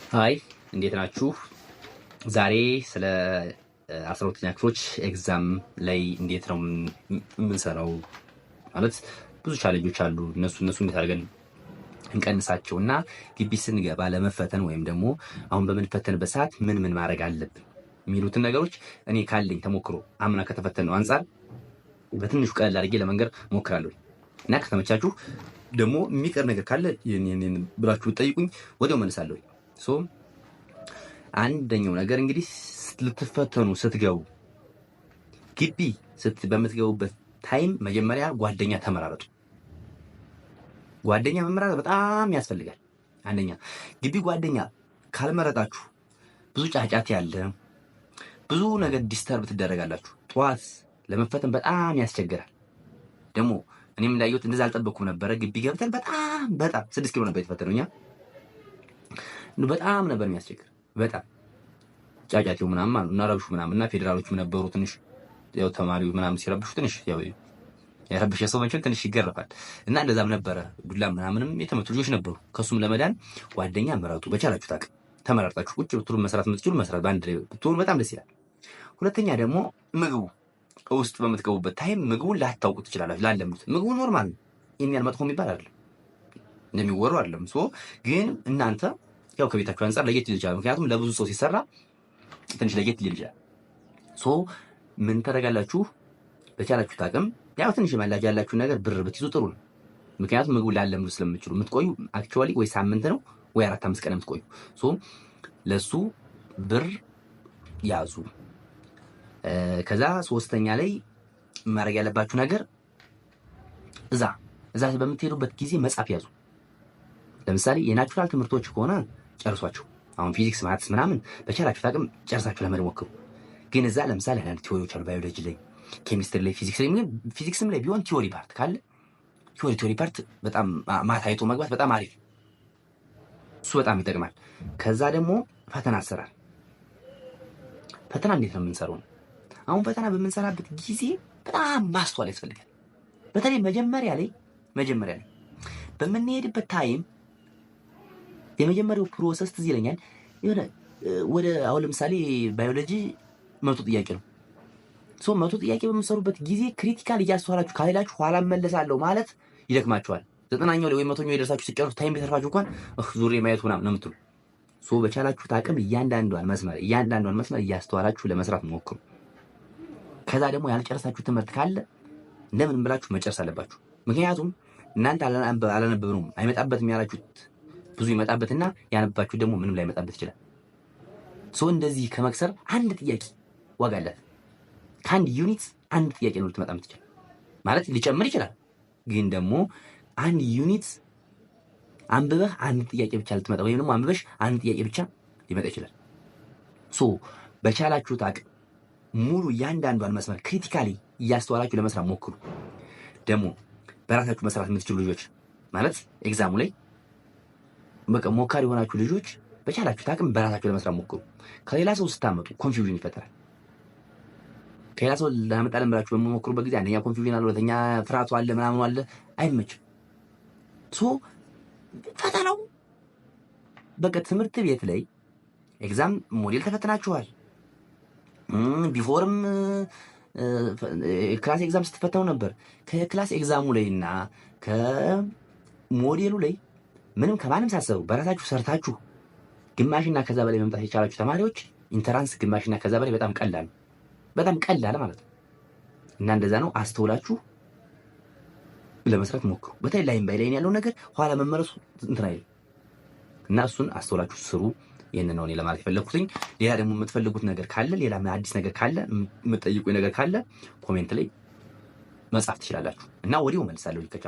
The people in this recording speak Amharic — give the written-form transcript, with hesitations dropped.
ሃይ እንዴት ናችሁ? ዛሬ ስለ 12ኛ ክፍሎች ኤግዛም ላይ እንዴት ነው የምንሰራው ማለት ብዙ ቻሌንጆች አሉ። እነሱ እንዴት አድርገን እንቀንሳቸውና ግቢ ስንገባ ለመፈተን ወይም ደግሞ አሁን በምንፈተንበት ሰዓት ምን ማድረግ አለብን የሚሉትን ነገሮች እኔ ካለኝ ተሞክሮ አምና ከተፈተነው አንጻር በትንሹ ቀለል አድርጌ ለመንገር ሞክራለሁ እና ከተመቻችሁ ደግሞ የሚቀር ነገር ካለ ይሄን ብላችሁ ጠይቁኝ፣ ወዲያው መልሳለሁ። አንደኛው ነገር እንግዲህ ልትፈተኑ ስትገቡ ግቢ በምትገቡበት ታይም መጀመሪያ ጓደኛ ተመራረጡ። ጓደኛ መመራረጥ በጣም ያስፈልጋል። አንደኛ ግቢ ጓደኛ ካልመረጣችሁ ብዙ ጫጫት ያለ ብዙ ነገር ዲስተርብ ትደረጋላችሁ። ጠዋት ለመፈተን በጣም ያስቸግራል። ደግሞ እኔም እንዳየሁት እንደዛ አልጠበቅኩም ነበረ። ግቢ ገብተን በጣም 6 ኪሎ ነበር የተፈተነውኛ። በጣም ነበር የሚያስቸግር። በጣም ጫጫቴው ምናምን ማለት እና ረብሹ ምናምን እና ፌዴራሎቹም ነበሩ። ትንሽ ያው ተማሪው ምናምን ሲረብሹ ትንሽ ያው ያረብሽ ሰው መቼም ትንሽ ይገረፋል እና እንደዛም ነበረ። ዱላ ምናምንም የተመቱ ልጆች ነበሩ። ከሱም ለመዳን ጓደኛ ምረጡ። በቻላችሁ ታውቅ ተመራርጣችሁ ቁጭ ብትሉ መስራት የምትችሉ መስራት በአንድ ላይ ብትሆኑ በጣም ደስ ይላል። ሁለተኛ ደግሞ ምግቡ ውስጥ በምትገቡበት ታይም ምግቡን ላታውቁት ትችላላችሁ። ላለምዱት ምግቡ ኖርማል ነው፣ የሚያል መጥፎ የሚባል አይደለም፣ እንደሚወሩ አይደለም። ግን እናንተ ያው ከቤታችሁ አንፃር ለየት ሊል ይችላል። ምክንያቱም ለብዙ ሰው ሲሰራ ትንሽ ለየት ሊል ይችላል። ምን ታደርጋላችሁ? በቻላችሁት አቅም ያው ትንሽ ማላጅ ያላችሁን ነገር ብር ብትይዙ ጥሩ ነው። ምክንያቱም ምግቡ ላለምዱ ስለምትችሉ የምትቆዩ አክቹዋሊ ወይ ሳምንት ነው ወይ 4-5 ቀን የምትቆዩ። ለሱ ብር ያዙ። ከዛ ሶስተኛ ላይ ማድረግ ያለባችሁ ነገር እዛ በምትሄዱበት ጊዜ መጻፍ ያዙ። ለምሳሌ የናቹራል ትምህርቶች ከሆነ ጨርሷቸው። አሁን ፊዚክስ፣ ማትስ ምናምን በቻላችሁ ታቅም ጨርሳችሁ ለመድ ሞክሩ። ግን እዛ ለምሳሌ አንዳንድ ቲዎሪዎች አሉ፣ ባዮሎጂ ላይ፣ ኬሚስትሪ ላይ፣ ፊዚክስም ላይ ቢሆን ቲዎሪ ፓርት ካለ ቲዎሪ ፓርት በጣም ማታይቶ መግባት በጣም አሪፍ፣ እሱ በጣም ይጠቅማል። ከዛ ደግሞ ፈተና አሰራር። ፈተና እንዴት ነው የምንሰራው? አሁን ፈተና በምንሰራበት ጊዜ በጣም ማስተዋል ያስፈልጋል። በተለይ መጀመሪያ ላይ በምንሄድበት ታይም የመጀመሪያው ፕሮሰስ ትዝ ይለኛል። የሆነ ወደ አሁን ለምሳሌ ባዮሎጂ 100 ጥያቄ ነው። 100 ጥያቄ በምትሰሩበት ጊዜ ክሪቲካል እያስተዋላችሁ ካልሄዳችሁ ኋላ መለሳለሁ ማለት ይደክማችኋል። 90ኛው ላይ ወይ 100ኛው የደርሳችሁ ሲጨርሱ ታይም ቢተርፋችሁ እንኳን ዙሬ ማየት ምናምን ነው የምትሉ። በቻላችሁት አቅም እያንዳንዷን መስመር እያስተዋላችሁ ለመስራት ሞክሩ። ከዛ ደግሞ ያልጨረሳችሁ ትምህርት ካለ እንደምን ብላችሁ መጨረስ አለባችሁ። ምክንያቱም እናንተ አላነበብነውም አይመጣበትም ያላችሁት ብዙ ይመጣበትና ያነባችሁ ደግሞ ምንም ላይ መጣበት ይችላል። እንደዚህ ከመክሰር አንድ ጥያቄ ዋጋ አላት። ከአንድ ዩኒት አንድ ጥያቄ ነው ልትመጣ የምትችል ማለት ሊጨምር ይችላል። ግን ደግሞ አንድ ዩኒት አንብበህ አንድ ጥያቄ ብቻ ልትመጣ ወይም ደግሞ አንብበሽ አንድ ጥያቄ ብቻ ሊመጣ ይችላል። በቻላችሁት አቅም ሙሉ እያንዳንዷን መስመር ክሪቲካሊ እያስተዋላችሁ ለመስራት ሞክሩ። ደግሞ በራሳችሁ መስራት የምትችሉ ልጆች ማለት ኤግዛሙ ላይ በቃ ሞካሪ የሆናችሁ ልጆች በቻላችሁት አቅም በራሳችሁ ለመስራት ሞክሩ። ከሌላ ሰው ስታመጡ ኮንፊውዥን ይፈጠራል። ከሌላ ሰው ላመጣለን ብላችሁ በመሞክሩበት ጊዜ አንደኛ ኮንፊውዥን አለ፣ ሁለተኛ ፍርሃቱ አለ፣ ምናምኑ አለ፣ አይመችም። ፈተናው በቃ ትምህርት ቤት ላይ ኤግዛም ሞዴል ተፈትናችኋል። ቢፎርም ክላስ ኤግዛም ስትፈተኑ ነበር። ከክላስ ኤግዛሙ ላይና ከሞዴሉ ላይ ምንም ከማንም ሳሰቡ በራሳችሁ ሰርታችሁ ግማሽና ከዛ በላይ መምጣት የቻላችሁ ተማሪዎች ኢንተራንስ ግማሽና ከዛ በላይ በጣም ቀላል ማለት ነው። እና እንደዛ ነው። አስተውላችሁ ለመስራት ሞክሩ። በተለይ ላይም ባይ ላይ ያለው ነገር ኋላ መመለሱ እንትን አይደል እና እሱን አስተውላችሁ ስሩ። ይሄን ነው እኔ ለማለት የፈለኩትኝ። ሌላ ደግሞ የምትፈልጉት ነገር ካለ፣ ሌላ አዲስ ነገር ካለ፣ የምትጠይቁኝ ነገር ካለ ኮሜንት ላይ መጻፍ ትችላላችሁ እና ወዲያው መልሳለሁ ከቻልኩ።